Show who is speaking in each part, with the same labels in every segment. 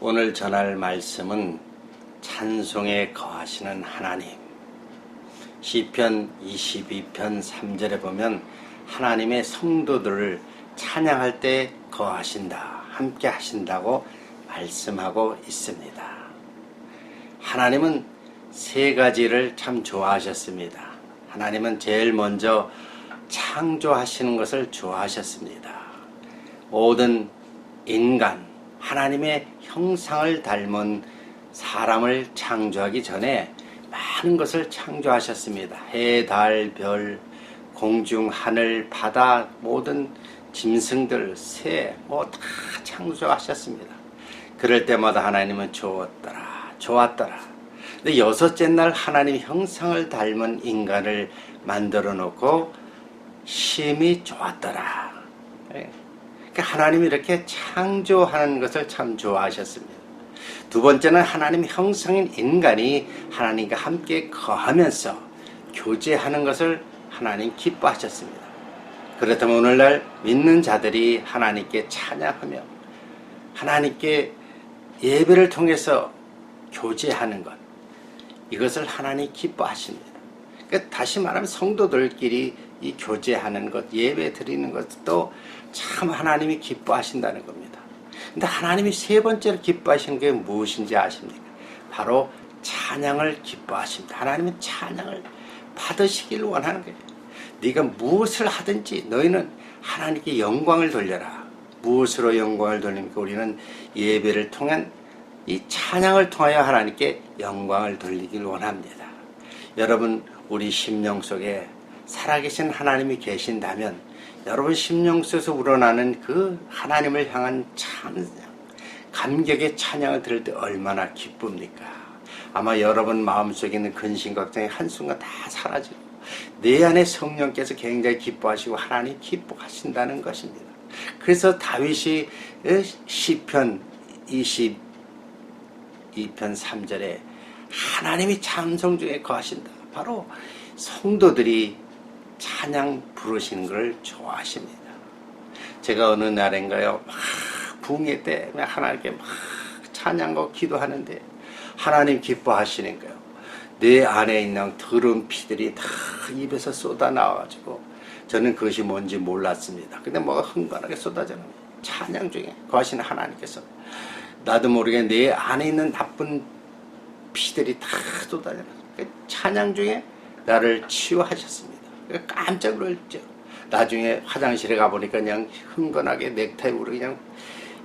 Speaker 1: 오늘 전할 말씀은 찬송에 거하시는 하나님. 시편 22편 3절에 보면 하나님의 성도들을 찬양할 때 거하신다, 함께 하신다고 말씀하고 있습니다. 하나님은 세 가지를 참 좋아하셨습니다. 하나님은 제일 먼저 창조하시는 것을 좋아하셨습니다. 모든 인간, 하나님의 형상을 닮은 사람을 창조하기 전에 많은 것을 창조하셨습니다. 해, 달, 별, 공중, 하늘, 바다, 모든 짐승들, 새, 다 창조하셨습니다. 그럴 때마다 하나님은 좋았더라. 근데 여섯째 날 하나님 형상을 닮은 인간을 만들어 놓고 심히 좋았더라. 그러니까 하나님이 이렇게 창조하는 것을 참 좋아하셨습니다. 두 번째는 하나님 형상인 인간이 하나님과 함께 거하면서 교제하는 것을 하나님 기뻐하셨습니다. 그렇다면 오늘날 믿는 자들이 하나님께 찬양하며 하나님께 예배를 통해서 교제하는 것, 이것을 하나님 기뻐하십니다. 그러니까 다시 말하면 성도들끼리 이 교제하는 것, 예배 드리는 것도 참 하나님이 기뻐하신다는 겁니다. 근데 하나님이 세 번째로 기뻐하시는 게 무엇인지 아십니까? 바로 찬양을 기뻐하십니다. 하나님은 찬양을 받으시길 원하는 거예요. 네가 무엇을 하든지 너희는 하나님께 영광을 돌려라. 무엇으로 영광을 돌립니까? 우리는 예배를 통한 이 찬양을 통하여 하나님께 영광을 돌리길 원합니다. 여러분, 우리 심령 속에 살아계신 하나님이 계신다면 여러분 심령 속에서 우러나는 그 하나님을 향한 찬양, 감격의 찬양을 들을 때 얼마나 기쁩니까? 아마 여러분 마음속에 있는 근심 걱정이 한순간 다 사라지고 내 안에 성령께서 굉장히 기뻐하시고 하나님 기뻐하신다는 것입니다. 그래서 다윗이 시편 22편 3절에 하나님이 찬송 중에 거하신다. 바로 성도들이 찬양 부르시는 걸 좋아하십니다. 제가 어느 날인가요, 붕괴 때 하나님께 찬양하고 기도하는데 하나님 기뻐하시는 거예요. 내 안에 있는 더러운 피들이 다 입에서 쏟아 나와가지고 저는 그것이 뭔지 몰랐습니다. 근데 뭐가 흥건하게 쏟아져 나와요. 찬양 중에 거하시는 하나님께서 나도 모르게 내 안에 있는 나쁜 피들이 다 쏟아져 나와요. 찬양 중에 나를 치유하셨습니다. 깜짝 놀랐죠. 나중에 화장실에 가보니까 그냥 흥건하게 넥타이로 그냥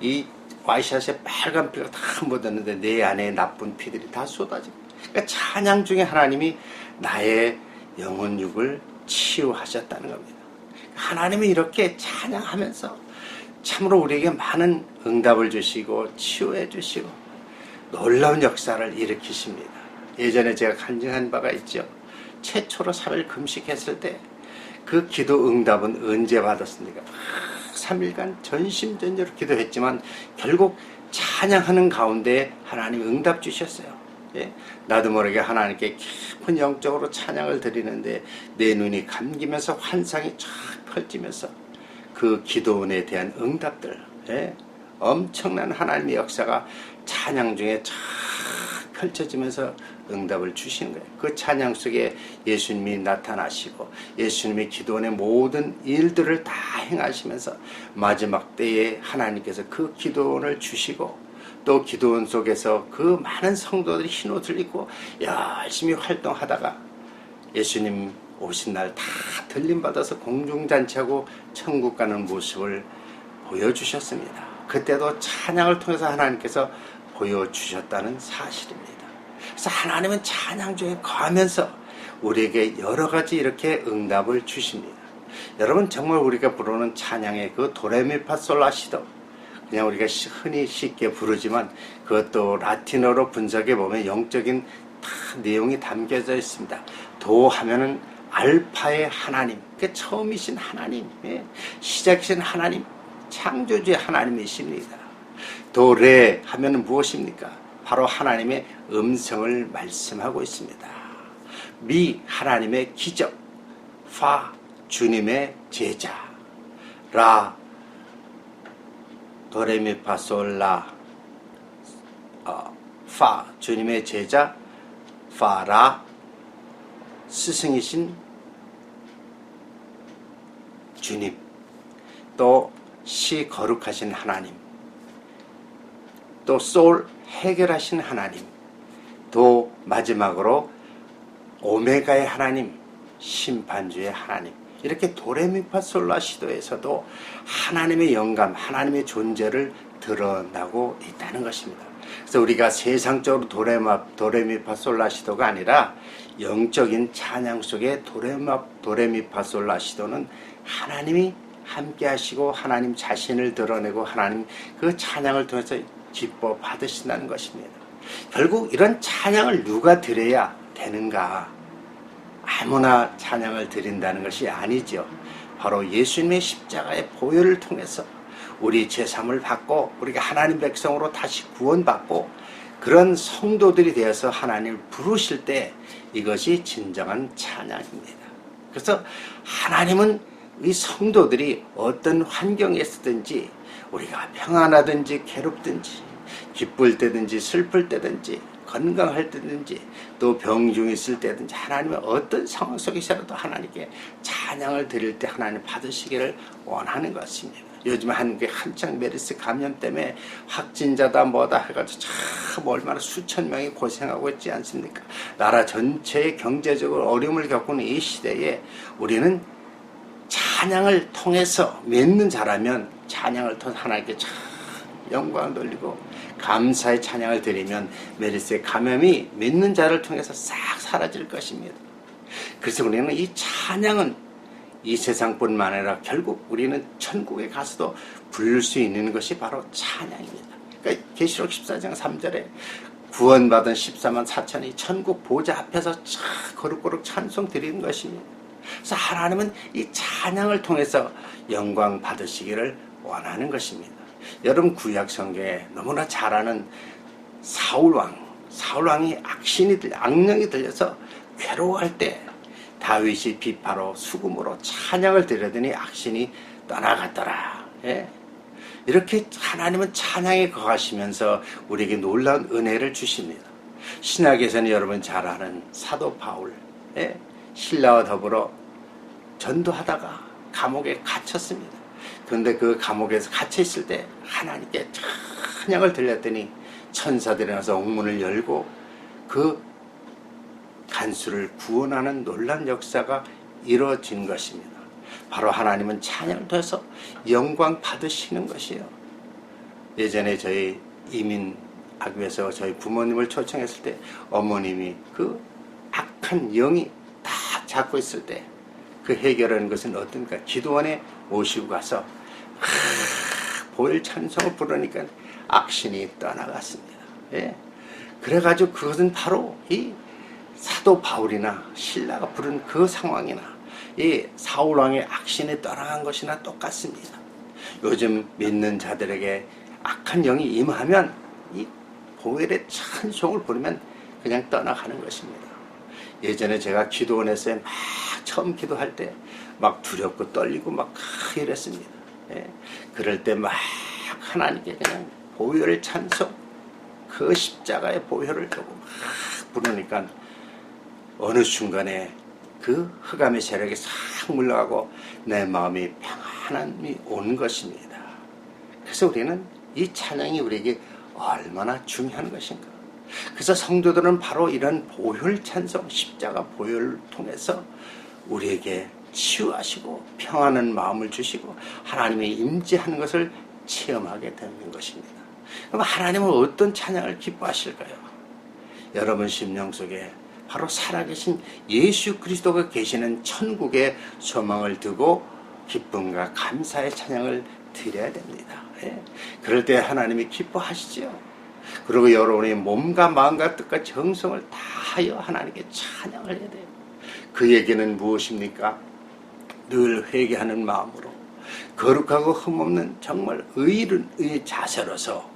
Speaker 1: 이 와이셔츠에 빨간 피가 다 묻었는데 내 안에 나쁜 피들이 다 쏟아집니다. 그러니까 찬양 중에 하나님이 나의 영혼육을 치유하셨다는 겁니다. 하나님이 이렇게 찬양하면서 참으로 우리에게 많은 응답을 주시고 치유해 주시고 놀라운 역사를 일으키십니다. 예전에 제가 간증한 바가 있죠. 최초로 3일 금식했을 때 그 기도 응답은 언제 받았습니까? 3일간 전심전력으로 기도했지만 결국 찬양하는 가운데 하나님 응답 주셨어요. 예? 나도 모르게 하나님께 깊은 영적으로 찬양을 드리는데 내 눈이 감기면서 환상이 쫙 펼치면서 그 기도원에 대한 응답들, 예? 엄청난 하나님의 역사가 찬양 중에 쫙 펼쳐지면서 응답을 주시는 거예요. 그 찬양 속에 예수님이 나타나시고 예수님의 기도원의 모든 일들을 다 행하시면서 마지막 때에 하나님께서 그 기도원을 주시고 또 기도원 속에서 그 많은 성도들이 흰옷을 입고 열심히 활동하다가 예수님 오신 날 다 들림받아서 공중잔치하고 천국 가는 모습을 보여주셨습니다. 그때도 찬양을 통해서 하나님께서 보여주셨다는 사실입니다. 그래서 하나님은 찬양 중에 거하면서 우리에게 여러 가지 이렇게 응답을 주십니다. 여러분, 정말 우리가 부르는 찬양의 그 도레미파솔라시도 그냥 우리가 흔히 쉽게 부르지만 그것도 라틴어로 분석해 보면 영적인 다 내용이 담겨져 있습니다. 도 하면은 알파의 하나님, 그 처음이신 하나님, 시작이신 하나님, 창조주의 하나님이십니다. 도레 하면은 무엇입니까? 바로 하나님의 음성을 말씀하고 있습니다. 미, 하나님의 기적, 파, 주님의 제자, 라, 도레미파솔라, 주님의 제자 파라, 스승이신 주님, 또 시 거룩하신 하나님, 또 소울 해결하신 하나님, 또 마지막으로 오메가의 하나님, 심판주의 하나님, 이렇게 도레미파솔라시도에서도 하나님의 영감, 하나님의 존재를 드러나고 있다는 것입니다. 그래서 우리가 세상적으로 도레미파솔라시도가 아니라 영적인 찬양 속에 도레미파솔라시도는 하나님이 함께 하시고 하나님 자신을 드러내고 하나님 그 찬양을 통해서 기뻐 받으신다는 것입니다. 결국 이런 찬양을 누가 드려야 되는가? 아무나 찬양을 드린다는 것이 아니죠. 바로 예수님의 십자가의 보혈을 통해서 우리 죄사함을 받고 우리가 하나님 백성으로 다시 구원받고 그런 성도들이 되어서 하나님을 부르실 때 이것이 진정한 찬양입니다. 그래서 하나님은 이 성도들이 어떤 환경에 있든지 우리가 평안하든지 괴롭든지 기쁠 때든지 슬플 때든지 건강할 때든지 또 병중에 있을 때든지 하나님의 어떤 상황 속에서라도 하나님께 찬양을 드릴 때 하나님 받으시기를 원하는 것입니다. 요즘 한국에 한창 메르스 감염 때문에 확진자다 뭐다 해가지고 참 얼마나 수천 명이 고생하고 있지 않습니까? 나라 전체의 경제적으로 어려움을 겪는 이 시대에 우리는 찬양을 통해서 믿는 자라면 찬양을 통해 하나님께 참 영광을 돌리고 감사의 찬양을 드리면 메르스의 감염이 믿는 자를 통해서 싹 사라질 것입니다. 그래서 우리는 이 찬양은 이 세상뿐만 아니라 결국 우리는 천국에 가서도 부를 수 있는 것이 바로 찬양입니다. 그러니까 계시록 14장 3절에 구원받은 14만 4천이 천국 보좌 앞에서 거룩거룩 찬송 드리는 것입니다. 그래서 하나님은 이 찬양을 통해서 영광 받으시기를 원하는 것입니다. 여러분 구약 성경에 너무나 잘 아는 사울왕이 악령이 들려서 괴로워할 때 다윗이 비파로 수금으로 찬양을 드리더니 악신이 떠나갔더라. 예? 이렇게 하나님은 찬양에 거하시면서 우리에게 놀라운 은혜를 주십니다. 신약에서는 여러분 잘 아는 사도 바울, 예? 신라와 더불어 전도하다가 감옥에 갇혔습니다. 그런데 그 감옥에서 갇혀 있을 때 하나님께 찬양을 들렸더니 천사들이 나서 옥문을 열고 그 간수를 구원하는 놀라운 역사가 이루어진 것입니다. 바로 하나님은 찬양을 통해서 영광 받으시는 것이에요. 예전에 저희 이민하기 위해서 저희 부모님을 초청했을 때 어머님이 그 악한 영이 다 잡고 있을 때 그 해결하는 것은 어떤가? 기도원에 모시고 가서 보혈 찬송을 부르니까 악신이 떠나갔습니다. 예? 그래가지고 그것은 바로 이 사도 바울이나 신라가 부른 그 상황이나 이 사울왕의 악신이 떠나간 것이나 똑같습니다. 요즘 믿는 자들에게 악한 영이 임하면 이 보혈의 찬송을 부르면 그냥 떠나가는 것입니다. 예전에 제가 기도원에서 막 처음 기도할 때 막 두렵고 떨리고 막 이랬습니다. 예. 그럴 때 막 하나님께 그냥 보혈을 찬송, 그 십자가의 보혈을 두고 막 부르니까 어느 순간에 그 흑암의 세력이 싹 물러가고 내 마음이 평안함이 온 것입니다. 그래서 우리는 이 찬양이 우리에게 얼마나 중요한 것인가. 그래서 성도들은 바로 이런 보혈 찬송, 십자가 보혈을 통해서 우리에게 치유하시고 평안한 마음을 주시고 하나님의 임재하는 것을 체험하게 되는 것입니다. 그럼 하나님은 어떤 찬양을 기뻐하실까요? 여러분 심령 속에 바로 살아계신 예수 그리스도가 계시는 천국의 소망을 두고 기쁨과 감사의 찬양을 드려야 됩니다. 예? 그럴 때 하나님이 기뻐하시죠. 그리고 여러분의 몸과 마음과 뜻과 정성을 다하여 하나님께 찬양을 해야 돼요. 그 얘기는 무엇입니까? 늘 회개하는 마음으로 거룩하고 흠없는 정말 의의 자세로서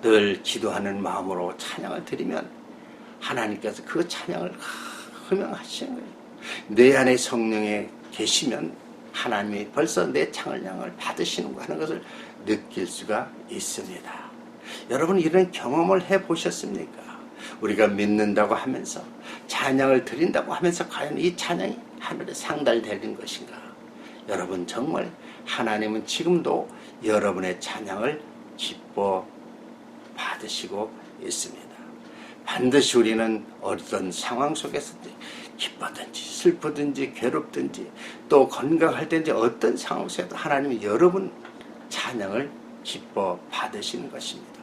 Speaker 1: 늘 기도하는 마음으로 찬양을 드리면 하나님께서 그 찬양을 허명하시는 거예요. 내 안에 성령에 계시면 하나님이 벌써 내 찬양을 받으시는 거 하는 것을 느낄 수가 있습니다. 여러분 이런 경험을 해보셨습니까? 우리가 믿는다고 하면서 찬양을 드린다고 하면서 과연 이 찬양이 하늘에 상달되는 것인가? 여러분 정말 하나님은 지금도 여러분의 찬양을 기뻐 받으시고 있습니다. 반드시 우리는 어떤 상황 속에서든지 기쁘든지 슬프든지 괴롭든지 또 건강할 때든지 어떤 상황 속에도 하나님은 여러분 찬양을 기뻐 받으시는 것입니다.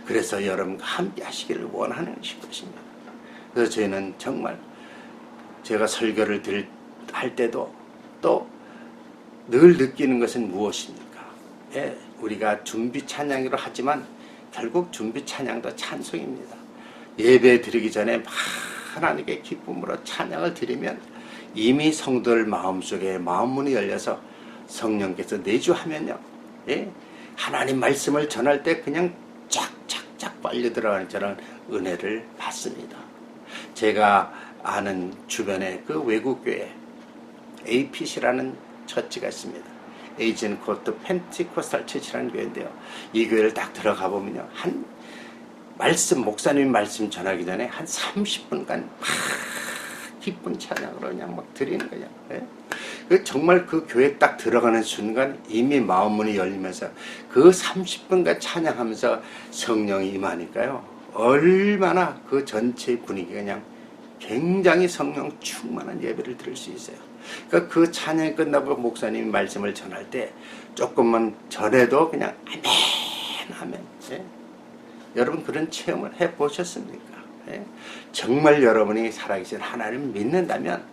Speaker 1: 그래서 여러분과 함께 하시기를 원하는 것입니다. 그래서 저희는 정말 제가 설교를 할 때도 또 늘 느끼는 것은 무엇입니까? 예, 우리가 준비 찬양으로 하지만 결국 준비 찬양도 찬송입니다. 예배 드리기 전에 막 하나님께 기쁨으로 찬양을 드리면 이미 성도들 마음속에 마음문이 열려서 성령께서 내주하면요, 예, 하나님 말씀을 전할 때 그냥 쫙쫙쫙 빨려 들어가는 저런 은혜를 받습니다. 제가 아는 주변에 그 외국교회 APC라는 처치가 있습니다. 에이전 코트 펜티코스탈 처치라는 교회인데요. 이 교회를 딱 들어가 보면요, 한 목사님 말씀 전하기 전에 한 30분간 막 기쁜 찬양으로 그냥 막 드리는 거예요. 예? 정말 그 교회 딱 들어가는 순간 이미 마음문이 열리면서 그 30분간 찬양하면서 성령이 임하니까요, 얼마나 그 전체 분위기가 그냥 굉장히 성령 충만한 예배를 드릴 수 있어요. 그러니까 그 찬양이 끝나고 목사님이 말씀을 전할 때 조금만 전에도 그냥 아멘 아멘. 예? 여러분 그런 체험을 해보셨습니까? 예? 정말 여러분이 살아계신 하나님을 믿는다면,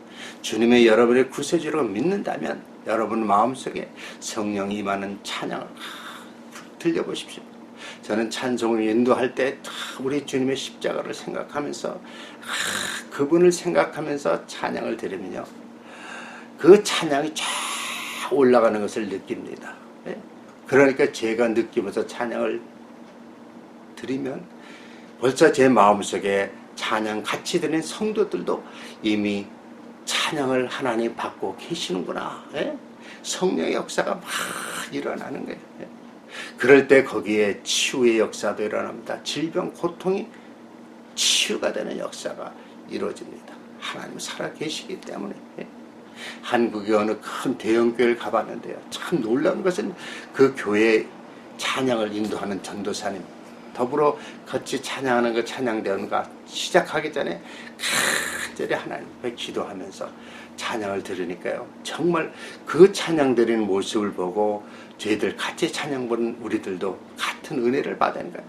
Speaker 1: 주님의 여러분의 구세주로 믿는다면 여러분 마음속에 성령이 임하는 찬양을 들려보십시오. 저는 찬송을 인도할 때 우리 주님의 십자가를 생각하면서 그분을 생각하면서 찬양을 드리면요, 그 찬양이 쫙 올라가는 것을 느낍니다. 예? 그러니까 제가 느끼면서 찬양을 드리면 벌써 제 마음속에 찬양 같이 드리는 성도들도 이미 찬양을 하나님 받고 계시는구나. 예? 성령의 역사가 막 일어나는 거예요. 예? 그럴 때 거기에 치유의 역사도 일어납니다. 질병, 고통이 치유가 되는 역사가 이루어집니다. 하나님 살아 계시기 때문에. 예? 한국의 어느 큰 대형교회를 가봤는데요, 참 놀라운 것은 그 교회 찬양을 인도하는 전도사님 더불어 같이 찬양하는 그 찬양대원과 시작하기 전에 간절히 하나님 앞에 기도하면서 찬양을 들으니까요, 정말 그 찬양 드리는 모습을 보고 저희들 같이 찬양 부르는 우리들도 같은 은혜를 받으니까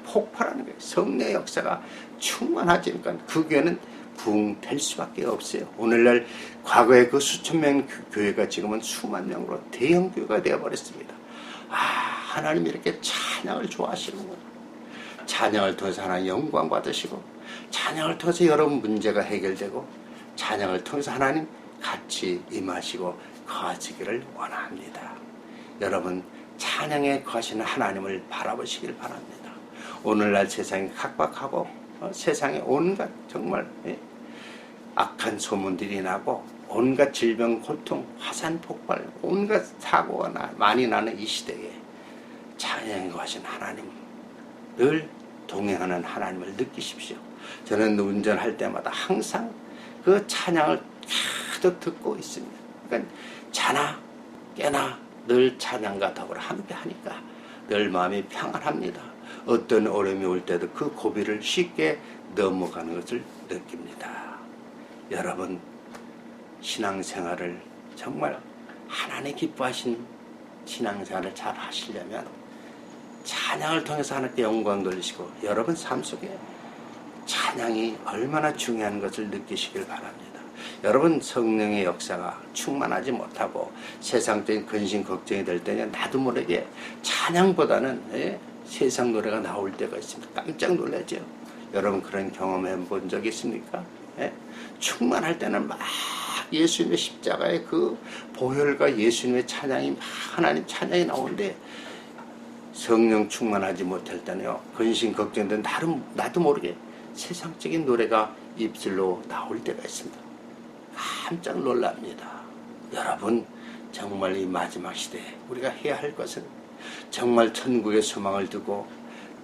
Speaker 1: 폭발하는 거예요. 성령의 역사가 충만해지니까 그 교회는 부흥될 수밖에 없어요. 오늘날 과거에 그 수천 명 교회가 지금은 수만 명으로 대형 교회가 되어버렸습니다. 하나님이 이렇게 찬양을 좋아하시는구나. 찬양을 통해서 하나님 영광 받으시고, 찬양을 통해서 여러분 문제가 해결되고, 찬양을 통해서 하나님 같이 임하시고 거하시기를 원합니다. 여러분 찬양에 거하시는 하나님을 바라보시길 바랍니다. 오늘날 세상이 각박하고 세상에 온갖 정말 악한 소문들이 나고 온갖 질병, 고통, 화산 폭발, 온갖 사고가 많이 나는 이 시대에 찬양에 거하신 하나님, 늘 동행하는 하나님을 느끼십시오. 저는 운전할 때마다 항상 그 찬양을 계속 듣고 있습니다. 그러니까 자나 깨나 늘 찬양과 더불어 함께 하니까 늘 마음이 평안합니다. 어떤 어려움이 올 때도 그 고비를 쉽게 넘어가는 것을 느낍니다. 여러분 신앙생활을 정말 하나님 기뻐하신 신앙생활을 잘 하시려면 찬양을 통해서 하나님께 영광 돌리시고, 여러분 삶 속에 찬양이 얼마나 중요한 것을 느끼시길 바랍니다. 여러분 성령의 역사가 충만하지 못하고 세상적인 근심 걱정이 될 때는 나도 모르게 찬양보다는 세상 노래가 나올 때가 있습니다. 깜짝 놀라죠. 여러분 그런 경험해 본 적 있습니까? 충만할 때는 막 예수님의 십자가의 그 보혈과 예수님의 찬양이 막 하나님 찬양이 나오는데, 성령 충만하지 못할 때는요, 근심 걱정된 나도 모르게 세상적인 노래가 입술로 나올 때가 있습니다. 깜짝 놀랍니다. 여러분 정말 이 마지막 시대에 우리가 해야 할 것은 정말 천국의 소망을 두고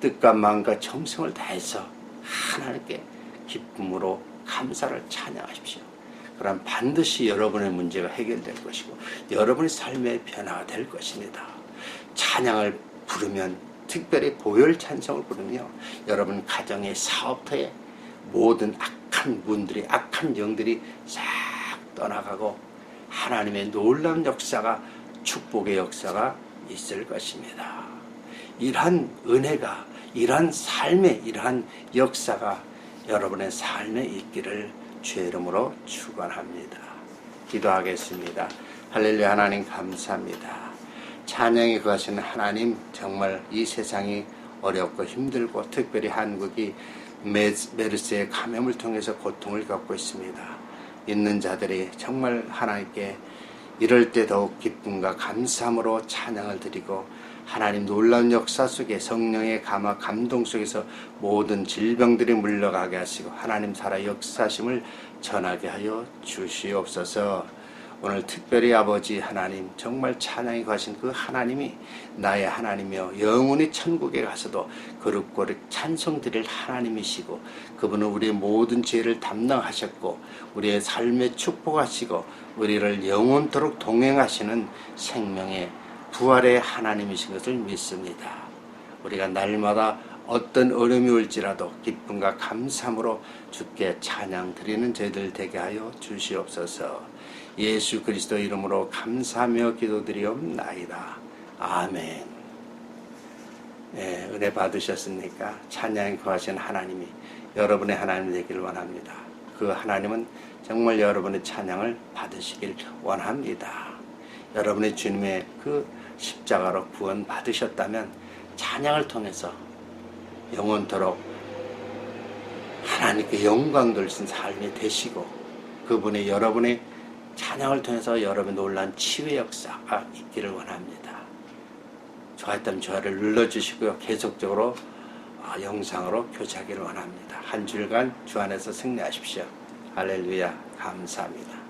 Speaker 1: 뜻과 마음과 정성을 다해서 하나님께 기쁨으로 감사를 찬양하십시오. 그럼 반드시 여러분의 문제가 해결될 것이고 여러분의 삶의 변화가 될 것입니다. 찬양을 부르면, 특별히 보혈 찬송을 부르며 여러분 가정의 사업터에 모든 악한 문들이, 악한 영들이 싹 떠나가고 하나님의 놀라운 역사가, 축복의 역사가 있을 것입니다. 이러한 은혜가, 이러한 삶의, 이러한 역사가 여러분의 삶에 있기를 주의 이름으로 축원합니다. 기도하겠습니다. 할렐루야. 하나님 감사합니다. 찬양에 거하시는 하나님, 정말 이 세상이 어렵고 힘들고 특별히 한국이 메르스의 감염을 통해서 고통을 겪고 있습니다. 있는 자들이 정말 하나님께 이럴 때 더욱 기쁨과 감사함으로 찬양을 드리고 하나님 놀라운 역사 속에 성령의 감동 속에서 모든 질병들이 물러가게 하시고 하나님 살아 역사심을 전하게 하여 주시옵소서. 오늘 특별히 아버지 하나님, 정말 찬양이 가신 그 하나님이 나의 하나님이여 영원히 천국에 가서도 거룩거룩 찬송드릴 하나님이시고 그분은 우리의 모든 죄를 담당하셨고 우리의 삶에 축복하시고 우리를 영원토록 동행하시는 생명의 부활의 하나님이신 것을 믿습니다. 우리가 날마다 어떤 어려움이 올지라도 기쁨과 감사함으로 주께 찬양 드리는 저희들 되게 하여 주시옵소서. 예수 그리스도 이름으로 감사하며 기도드리옵나이다. 아멘. 네, 은혜 받으셨습니까? 찬양에 거하신 하나님이 여러분의 하나님 되기를 원합니다. 그 하나님은 정말 여러분의 찬양을 받으시길 원합니다. 여러분의 주님의 그 십자가로 구원 받으셨다면 찬양을 통해서 영원토록 하나님께 영광 돌리신 삶이 되시고 그분의 여러분의 찬양을 통해서 여러분의 놀라운 치유의 역사가 있기를 원합니다. 좋아했다면 좋아요를 눌러주시고요. 계속적으로 영상으로 교제하기를 원합니다. 한 주일간 주 안에서 승리하십시오. 할렐루야. 감사합니다.